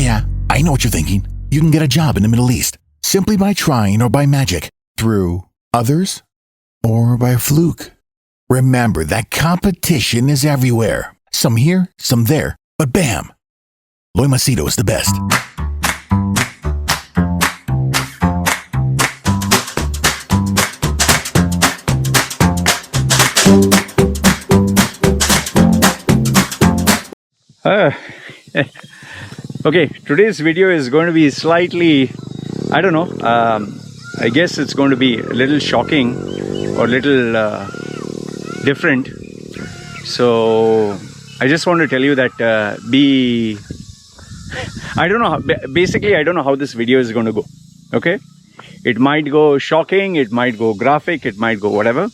Yeah, I know what you're thinking. You can get a job in the Middle East simply by trying or by magic, through others, or by fluke. Remember that competition is everywhere. Some here, some there, but bam! Loy Macedo is the best. Okay, today's video is going to be slightly, I don't know, I guess it's going to be a little shocking or a little different. So I just want to tell you that I don't know how, basically I don't know how this video is going to go. Okay, it might go shocking, it might go graphic, it might go whatever,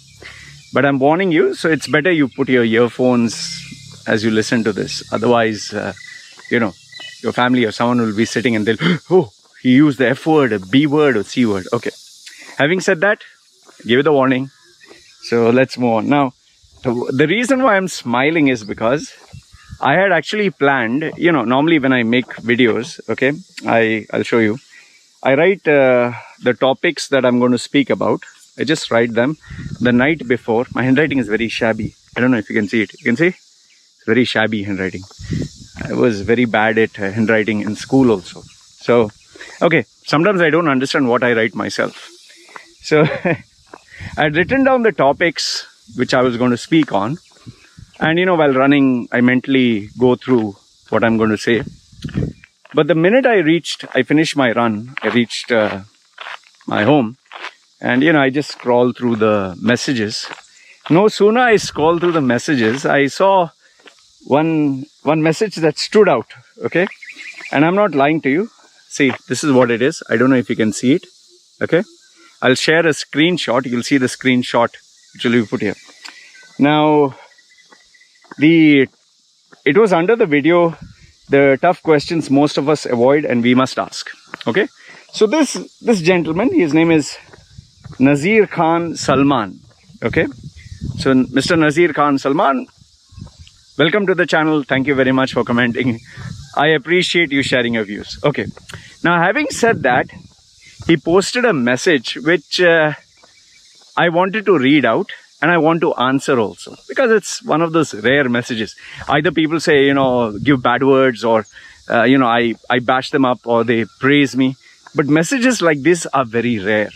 but I'm warning you, so it's better you put your earphones as you listen to this. Otherwise, you know, your family or someone will be sitting and they'll, oh, he used the F word, a B word or C word. Okay, having said that, give it a warning. So let's move on. Now, the reason why I'm smiling is because I had actually planned, you know, normally when I make videos, okay, I'll show you. I write the topics that I'm going to speak about. I just write them the night before. My handwriting is very shabby. I don't know if you can see it. You can see? It's very shabby handwriting. I was very bad at handwriting in school also. So, okay, sometimes I don't understand what I write myself. So, I had written down the topics which I was going to speak on. And, you know, while running, I mentally go through what I'm going to say. But the minute I finished my run, I reached my home. And, you know, I just scrolled through the messages. No sooner I scrolled through the messages, I saw one message that stood out, okay? And I'm not lying to you. See, this is what it is. I don't know if you can see it, okay? I'll share a screenshot. You'll see the screenshot which will be put here. Now, it was under the video, the tough questions most of us avoid and we must ask, okay? So this gentleman, his name is Nazir Khan Salman, okay? So Mr. Nazir Khan Salman, welcome to the channel. Thank you very much for commenting. I appreciate you sharing your views. Okay. Now, having said that, he posted a message which I wanted to read out and I want to answer also, because it's one of those rare messages. Either people say, you know, give bad words, or, you know, I bash them up, or they praise me. But messages like this are very rare.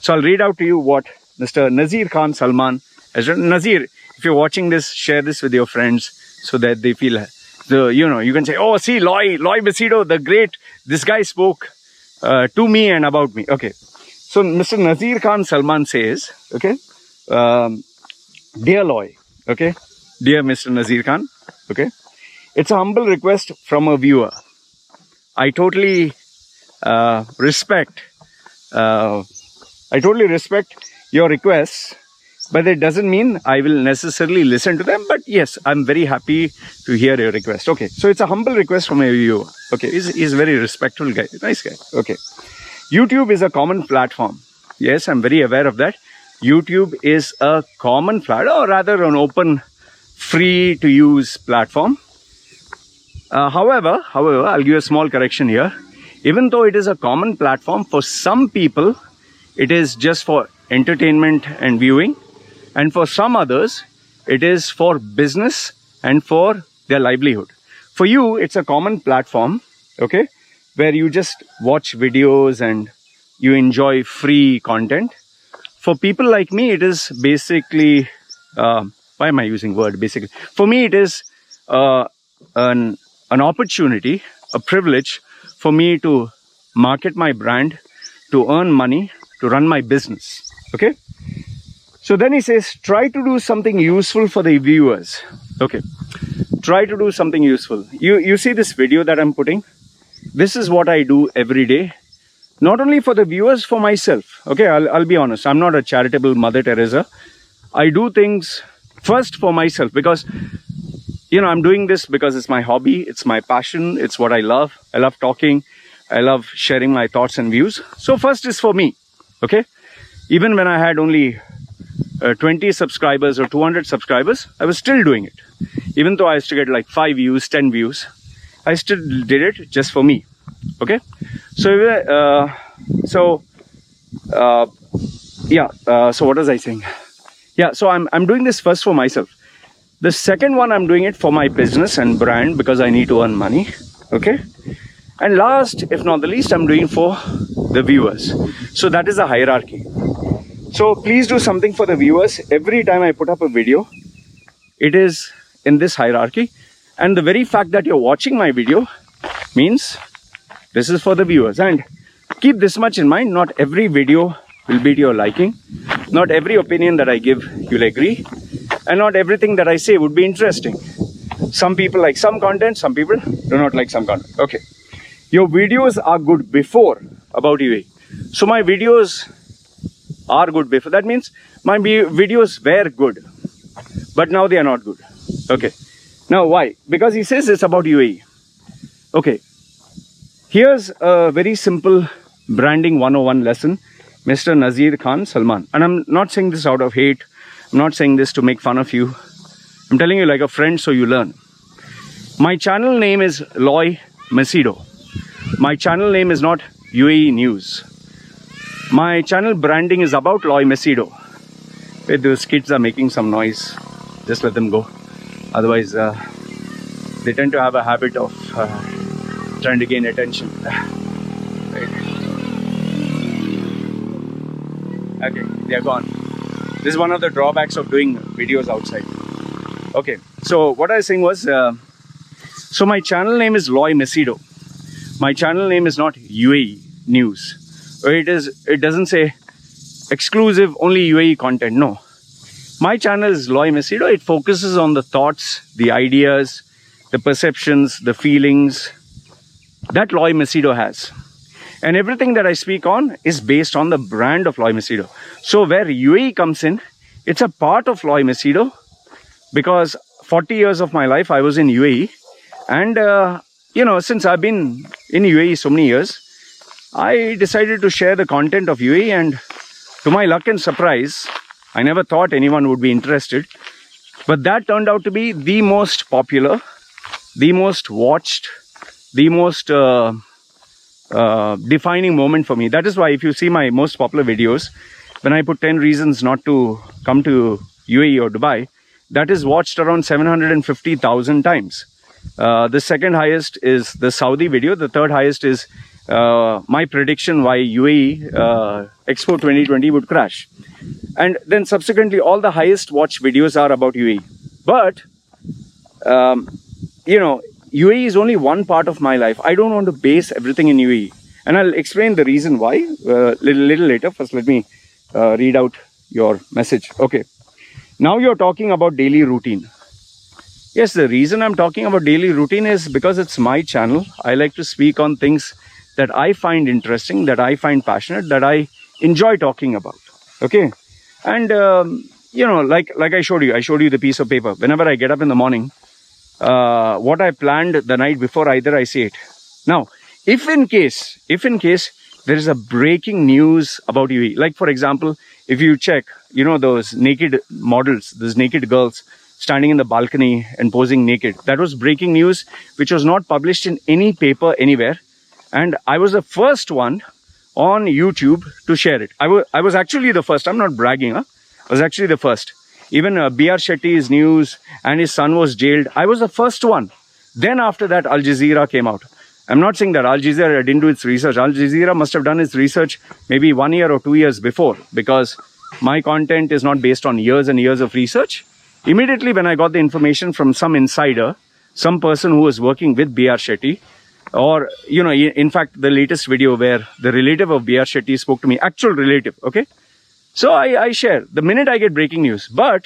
So I'll read out to you what Mr. Nazir Khan Salman has written. Nazir, if you're watching this, share this with your friends so that they feel, you know, you can say, oh, see, Loy Macedo, the great, this guy spoke to me and about me. Okay. So Mr. Nazir Khan Salman says, okay, dear Loy, okay, dear Mr. Nazir Khan, okay, it's a humble request from a viewer. I totally respect your requests, but it doesn't mean I will necessarily listen to them. But yes, I'm very happy to hear your request. Okay, so it's a humble request from a viewer. Okay, he's a very respectful guy, nice guy. Okay, YouTube is a common platform. Yes, I'm very aware of that. YouTube is a common platform, or rather an open, free to use platform. However, I'll give you a small correction here. Even though it is a common platform, for some people, it is just for entertainment and viewing. And for some others, it is for business and for their livelihood. For you, it's a common platform, okay, where you just watch videos and you enjoy free content. For people like me, it is basically, why am I using word basically? For me, it is an opportunity, a privilege for me to market my brand, to earn money, to run my business, okay? So then he says, try to do something useful for the viewers. Okay, try to do something useful. You see this video that I'm putting? This is what I do every day. Not only for the viewers, for myself. Okay, I'll be honest. I'm not a charitable Mother Teresa. I do things first for myself because, you know, I'm doing this because it's my hobby. It's my passion. It's what I love. I love talking. I love sharing my thoughts and views. So first is for me. Okay. Even when I had only 20 subscribers or 200 subscribers, I was still doing it. Even though I used to get like 5 views, 10 views. I still did it just for me. Okay, so so what was I saying? Yeah, so I'm doing this first for myself. The second one, I'm doing it for my business and brand because I need to earn money. Okay, and last, if not the least, I'm doing it for the viewers. So that is the hierarchy. So please do something for the viewers. Every time I put up a video, it is in this hierarchy, and the very fact that you're watching my video means this is for the viewers. And keep this much in mind: not every video will be to your liking, not every opinion that I give you'll agree, and not everything that I say would be interesting. Some people like some content, some people do not like some content. Okay, your videos are good before about UAE. So my videos are good before. That means my videos were good, but now they are not good. Okay, now why? Because he says it's about UAE. Okay, here's a very simple branding 101 lesson, Mr. Nazir Khan Salman. And I'm not saying this out of hate. I'm not saying this to make fun of you. I'm telling you like a friend so you learn. My channel name is Loy Macedo. My channel name is not UAE News. My channel branding is about Loy Macedo. Wait, those kids are making some noise. Just let them go. Otherwise, they tend to have a habit of trying to gain attention. Right. Okay, they are gone. This is one of the drawbacks of doing videos outside. Okay, so what I was saying was, so my channel name is Loy Macedo. My channel name is not UAE News. It doesn't say exclusive only UAE content. No, my channel is Loy Macedo. It focuses on the thoughts, the ideas, the perceptions, the feelings that Loy Macedo has. And everything that I speak on is based on the brand of Loy Macedo. So where UAE comes in, it's a part of Loy Macedo, because 40 years of my life I was in UAE. And, since I've been in UAE so many years, I decided to share the content of UAE. And to my luck and surprise, I never thought anyone would be interested. But that turned out to be the most popular, the most watched, the most defining moment for me. That is why if you see my most popular videos, when I put 10 reasons not to come to UAE or Dubai, that is watched around 750,000 times. The second highest is the Saudi video. The third highest is my prediction why UAE Expo 2020 would crash. And then subsequently all the highest watched videos are about UAE. But UAE is only one part of my life. I don't want to base everything in UAE. And I'll explain the reason why little later. First, let me read out your message. Okay. Now you're talking about daily routine. Yes, the reason I'm talking about daily routine is because it's my channel. I like to speak on things that I find interesting, that I find passionate, that I enjoy talking about. Okay. And, like I showed you the piece of paper. Whenever I get up in the morning, what I planned the night before, either I say it. Now, if in case there is a breaking news about UAE, like for example, if you check, those naked models, those naked girls standing in the balcony and posing naked, that was breaking news, which was not published in any paper anywhere. And I was the first one on YouTube to share it. I was actually the first. I'm not bragging. I was actually the first. Even B.R. Shetty's news and his son was jailed. I was the first one. Then after that, Al Jazeera came out. I'm not saying that Al Jazeera didn't do its research. Al Jazeera must have done its research maybe 1 year or 2 years before, because my content is not based on years and years of research. Immediately when I got the information from some insider, some person who was working with B.R. Shetty, or, in fact, the latest video where the relative of B.R. Shetty spoke to me, actual relative, okay? So I share the minute I get breaking news. But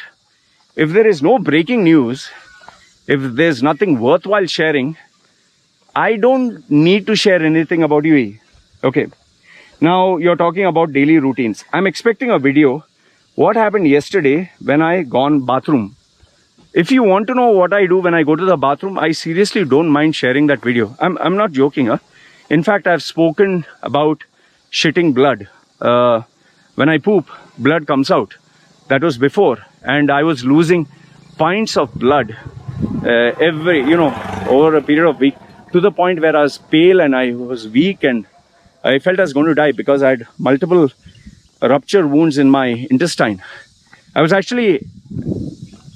if there is no breaking news, if there's nothing worthwhile sharing, I don't need to share anything about UAE. Okay. Now you're talking about daily routines. I'm expecting a video. What happened yesterday when I gone bathroom? If you want to know what I do when I go to the bathroom, I seriously don't mind sharing that video. I'm not joking. In fact, I've spoken about shitting blood. When I poop, blood comes out. That was before. And I was losing pints of blood over a period of week. to the point where I was pale and I was weak and I felt I was going to die because I had multiple rupture wounds in my intestine. I was actually,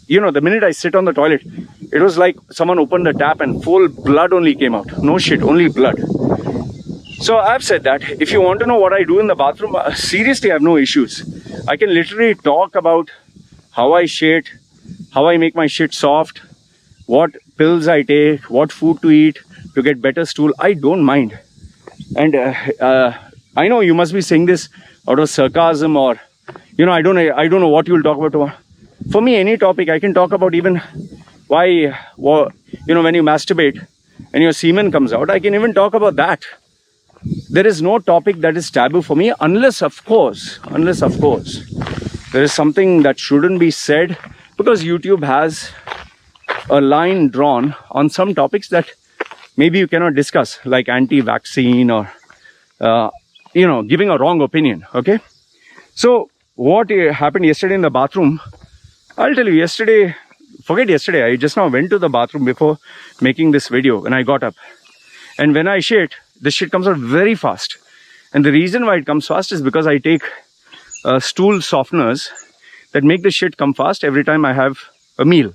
the minute I sit on the toilet, it was like someone opened the tap and full blood only came out. No shit, only blood. So I've said that if you want to know what I do in the bathroom, seriously, I have no issues. I can literally talk about how I shit, how I make my shit soft, what pills I take, what food to eat to get better stool. I don't mind. And I know you must be saying this out of sarcasm or, I don't know what you'll talk about tomorrow. For me, any topic I can talk about, even when you masturbate and your semen comes out, I can even talk about that. There is no topic that is taboo for me unless of course, there is something that shouldn't be said, because YouTube has a line drawn on some topics that maybe you cannot discuss, like anti-vaccine or, giving a wrong opinion, okay? So what happened yesterday in the bathroom, I'll tell you, forget yesterday, I just now went to the bathroom before making this video when I got up. And when I shit, the shit comes out very fast. And the reason why it comes fast is because I take stool softeners that make the shit come fast every time I have a meal.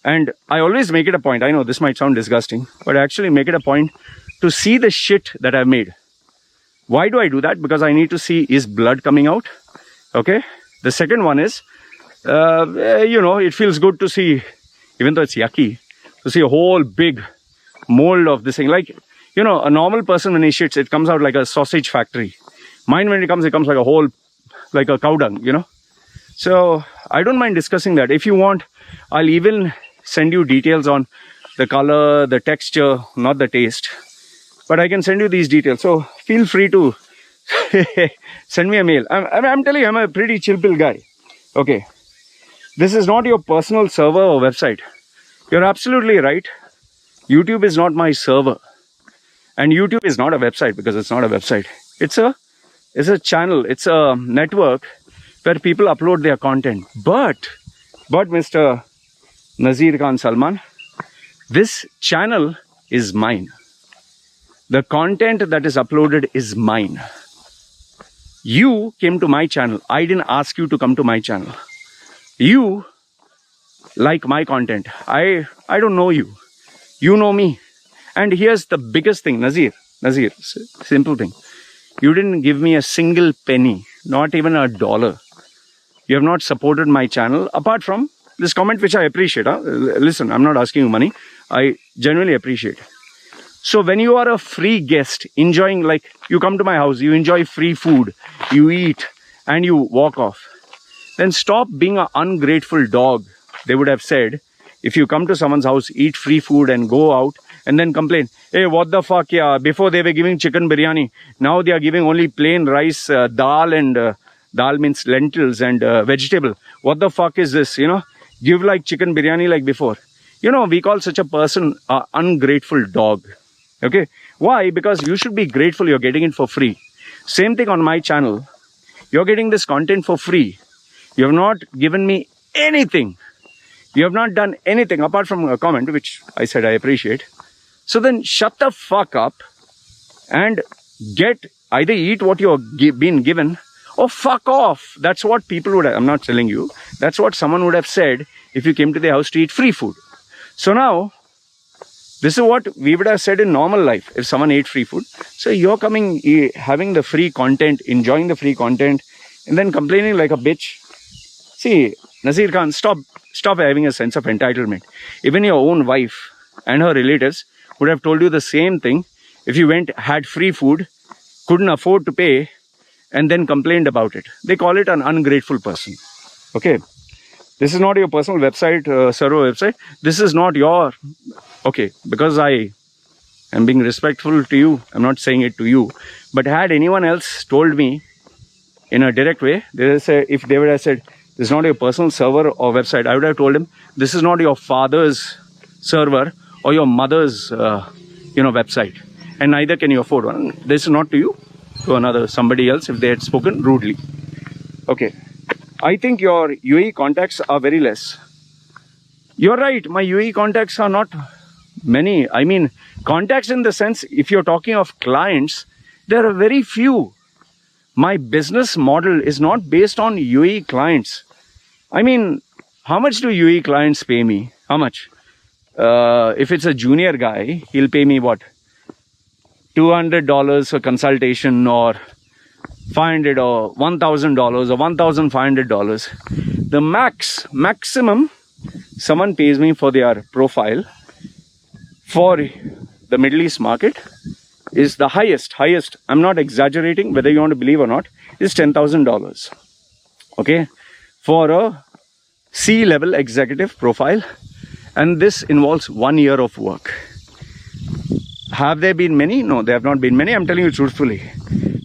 And I always make it a point, I know this might sound disgusting, but I actually make it a point to see the shit that I've made. Why do I do that? Because I need to see, is blood coming out? Okay. The second one is, it feels good to see, even though it's yucky, to see a whole big mold of this thing. Like, a normal person when he shits, it comes out like a sausage factory. Mine, when it comes like a whole, like a cow dung, So I don't mind discussing that. If you want, I'll even send you details on the color, the texture, not the taste. But I can send you these details. So feel free to send me a mail. I'm telling you, I'm a pretty chill pill guy. Okay. This is not your personal server or website. You're absolutely right. YouTube is not my server. And YouTube is not a website, because it's not a website. It's a channel. It's a network where people upload their content. But Mr. Nazir Khan Salman, this channel is mine. The content that is uploaded is mine. You came to my channel. I didn't ask you to come to my channel. You like my content. I don't know you. You know me. And here's the biggest thing, Nazir, simple thing. You didn't give me a single penny, not even $1. You have not supported my channel, apart from this comment, which I appreciate. Listen, I'm not asking you money. I genuinely appreciate. So when you are a free guest, enjoying, like, you come to my house, you enjoy free food, you eat, and you walk off, then stop being an ungrateful dog, they would have said, if you come to someone's house, eat free food and go out and then complain, hey, what the fuck, yeah, before they were giving chicken biryani, now they are giving only plain rice, dal, and dal means lentils and vegetable. What the fuck is this, Give like chicken biryani like before. We call such a person an ungrateful dog. Okay? Why? Because you should be grateful you're getting it for free. Same thing on my channel. You're getting this content for free. You have not given me anything. You have not done anything apart from a comment, which I said I appreciate. So then shut the fuck up and either eat what you're been given or fuck off. That's what people would have, I'm not telling you. That's what someone would have said if you came to their house to eat free food. So now, this is what we would have said in normal life if someone ate free food. So you're coming, having the free content, enjoying the free content, and then complaining like a bitch. See, Nazir Khan, stop having a sense of entitlement. Even your own wife and her relatives would have told you the same thing if you had free food, couldn't afford to pay, and then complained about it. They call it an ungrateful person. Okay. This is not your personal website, server website. This is not your... Okay, because I am being respectful to you, I'm not saying it to you. But had anyone else told me in a direct way, if they would have said, this is not your personal server or website, I would have told him, this is not your father's server or your mother's, website. And neither can you afford one. This is not to you, to somebody else if they had spoken rudely. Okay. I think your UAE contacts are very less. You're right, my UAE contacts are not many. I mean, contacts in the sense, if you're talking of clients, there are very few. My business model is not based on UAE clients. I mean, how much do UAE clients pay me? How much? If it's a junior guy, he'll pay me what? $200 for consultation, or $500 or $1,000 or $1,500. The maximum someone pays me for their profile for the Middle East market is the highest, I'm not exaggerating, whether you want to believe or not, is $10,000. Okay, for a C-level executive profile, and this involves 1 year of work. Have there been many? No, there have not been many. I'm telling you truthfully,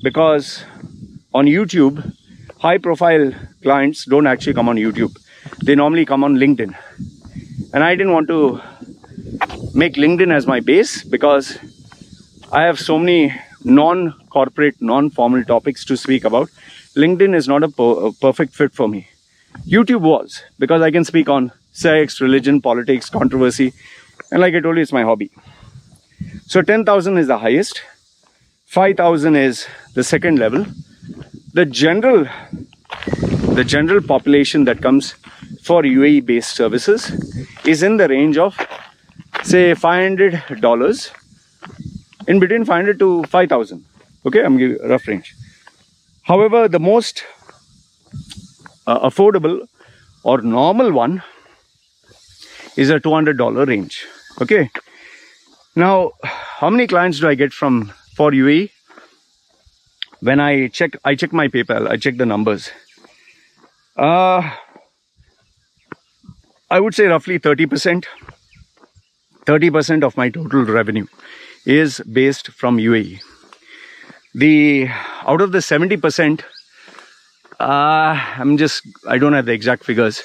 because on YouTube, high-profile clients don't actually come on YouTube. They normally come on LinkedIn, and I didn't want to make LinkedIn as my base because I have so many non-corporate, non-formal topics to speak about. LinkedIn is not a perfect fit for me. YouTube was, because I can speak on sex, religion, politics, controversy, and like I told you, it's my hobby. So 10,000 is the highest, 5,000 is the second level. The general population that comes for UAE based services is in the range of, say, $500, in between 500 to 5,000. Okay, I'm giving a rough range. However, the most affordable or normal one is a $200 range. Okay. Now, how many clients do I get for UAE? When I check my PayPal, I check the numbers. I would say roughly 30%. 30% of my total revenue is based from UAE. Out of the 70%, I don't have the exact figures.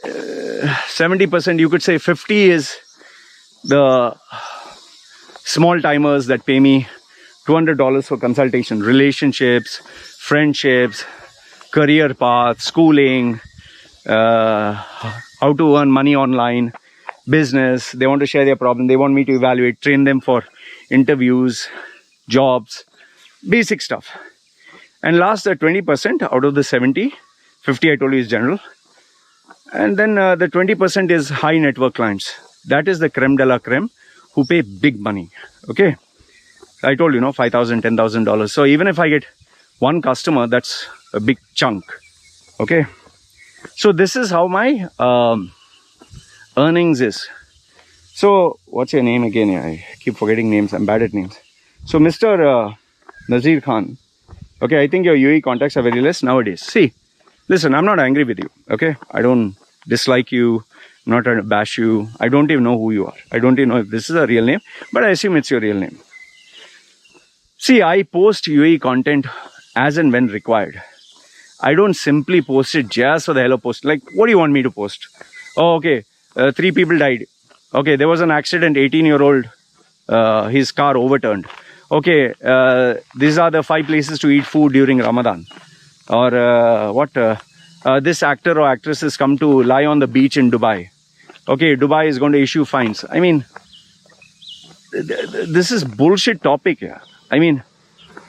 70%, you could say 50 is the small timers that pay me $200 for consultation, relationships, friendships, career path, schooling, how to earn money online, business. They want to share their problem. They want me to evaluate, train them for interviews, jobs, basic stuff. And last, the 20% out of the 70, 50 I told you is general. And then the 20% is high network clients. That is the creme de la creme who pay big money. Okay. I told you, $5,000, $10,000. So even if I get one customer, that's a big chunk. Okay. So this is how my earnings is. So what's your name again? I keep forgetting names. I'm bad at names. So Mr. Nazir Khan. Okay, I think your UAE contacts are very less nowadays. See, listen, I'm not angry with you. Okay, I don't dislike you. I'm not trying to bash you. I don't even know who you are. I don't even know if this is a real name, but I assume it's your real name. See, I post UAE content as and when required. I don't simply post it just for the hell of post. Like, what do you want me to post? Oh, okay, 3 people died. Okay, there was an accident, 18-year-old, his car overturned. Okay, these are the 5 places to eat food during Ramadan. Or this actor or actress has come to lie on the beach in Dubai. Okay, Dubai is going to issue fines. I mean, this is bullshit topic. Yeah. I mean,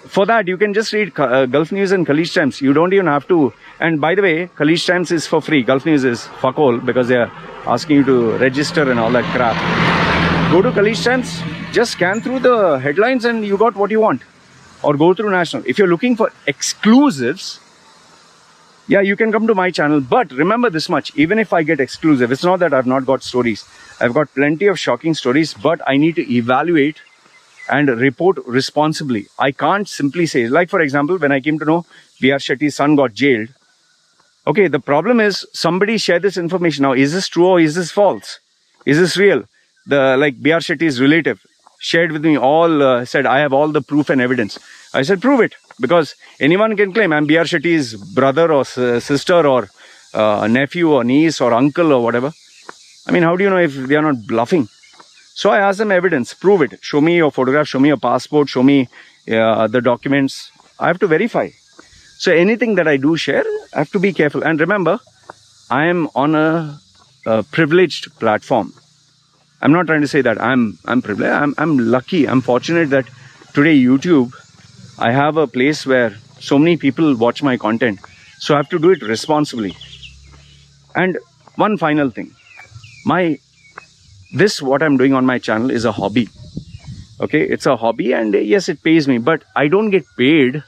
for that, you can just read Gulf News and Khaleej Times. You don't even have to. And by the way, Khaleej Times is for free. Gulf News is fuck all because they are asking you to register and all that crap. Go to Khaleej Times, just scan through the headlines and you got what you want. Or go through National. If you're looking for exclusives, yeah, you can come to my channel. But remember this much, even if I get exclusive, it's not that I've not got stories. I've got plenty of shocking stories, but I need to evaluate and report responsibly. I can't simply say, like for example, when I came to know B.R. Shetty's son got jailed. Okay, the problem is somebody shared this information. Now, is this true or is this false? Is this real? Like B.R. Shetty's relative shared with me all, said, I have all the proof and evidence. I said, prove it. Because anyone can claim I'm B.R. Shetty's brother or sister or nephew or niece or uncle or whatever. I mean, how do you know if they are not bluffing? So I asked them evidence, prove it. Show me your photograph, show me your passport, show me the documents. I have to verify. So anything that I do share, I have to be careful. And remember, I am on a privileged platform. I'm not trying to say that I'm privileged. I'm lucky. I'm fortunate that today YouTube, I have a place where so many people watch my content. So I have to do it responsibly. And one final thing, what I'm doing on my channel is a hobby. Okay, it's a hobby, and yes, it pays me, but I don't get paid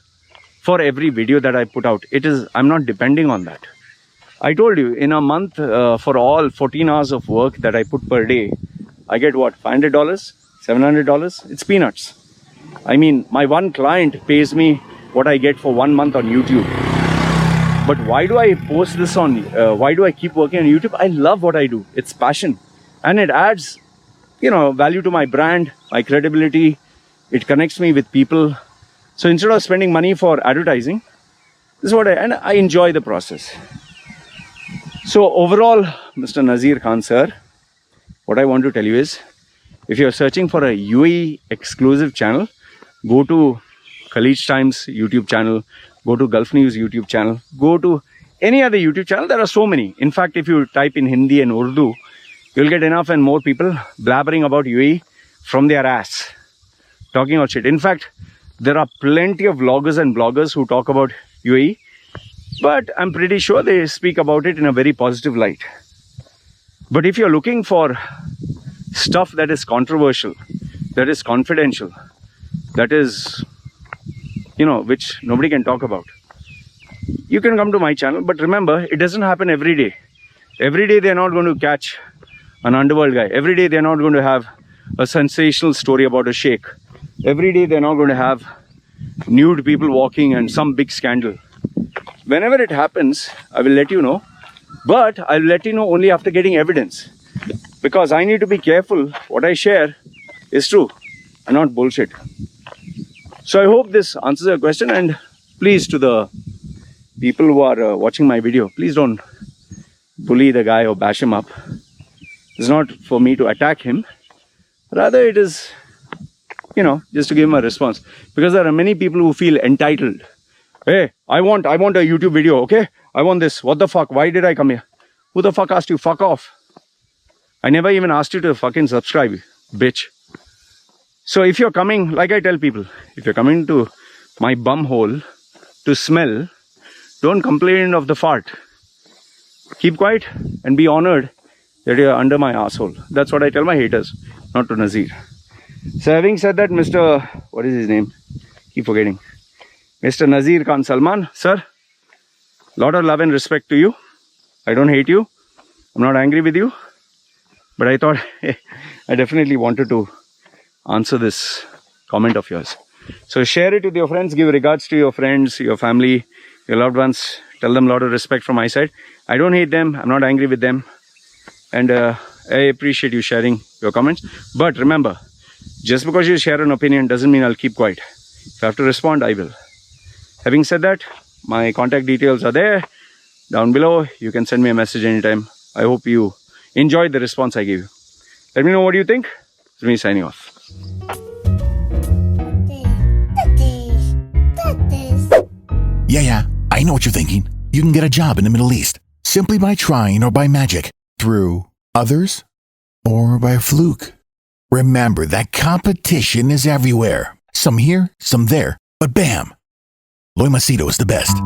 for every video that I put out. I'm not depending on that. I told you, in a month, for all 14 hours of work that I put per day, I get what, $500, $700? It's peanuts. I mean, my one client pays me what I get for 1 month on YouTube. But why do I post this on, why do I keep working on YouTube? I love what I do. It's passion. And it adds, value to my brand, my credibility. It connects me with people. So instead of spending money for advertising, this is what I enjoy the process. So overall, Mr. Nazir Khan sir, what I want to tell you is, if you're searching for a UAE exclusive channel, go to Khalij Times YouTube channel, go to Gulf News YouTube channel, go to any other YouTube channel. There are so many. In fact, if you type in Hindi and Urdu, you'll get enough and more people blabbering about UAE from their ass, talking about shit. In fact, there are plenty of vloggers and bloggers who talk about UAE, but I'm pretty sure they speak about it in a very positive light. But if you're looking for stuff that is controversial, that is confidential, that is, which nobody can talk about, you can come to my channel. But remember, it doesn't happen every day. Every day they're not going to catch an underworld guy. Every day they're not going to have a sensational story about a sheikh. Every day they're not going to have nude people walking and some big scandal. Whenever it happens, I will let you know. But I'll let you know only after getting evidence. Because I need to be careful. What I share is true and not bullshit. So I hope this answers your question. And please, to the people who are watching my video, please don't bully the guy or bash him up. It's not for me to attack him. Rather, it is, just to give him a response. Because there are many people who feel entitled. Hey, I want a YouTube video, okay? I want this. What the fuck? Why did I come here? Who the fuck asked you? Fuck off. I never even asked you to fucking subscribe, bitch. So if you're coming, like I tell people, if you're coming to my bum hole to smell, don't complain of the fart. Keep quiet and be honored that you're under my asshole. That's what I tell my haters, not to Nazir. So having said that, Mr. What is his name? Keep forgetting. Mr. Nazir Khan Salman, sir, lot of love and respect to you. I don't hate you. I'm not angry with you. But I thought I definitely wanted to answer this comment of yours. So share it with your friends. Give regards to your friends, your family, your loved ones. Tell them a lot of respect from my side. I don't hate them. I'm not angry with them. And I appreciate you sharing your comments. But remember, just because you share an opinion doesn't mean I'll keep quiet. If I have to respond, I will. Having said that, my contact details are there down below. You can send me a message anytime. I hope you enjoyed the response I gave you. Let me know what you think. It's me signing off. Yeah, I know what you're thinking. You can get a job in the Middle East simply by trying or by magic, through others or by fluke. Remember that competition is everywhere. Some here, some there, but bam! Loy Macedo is the best.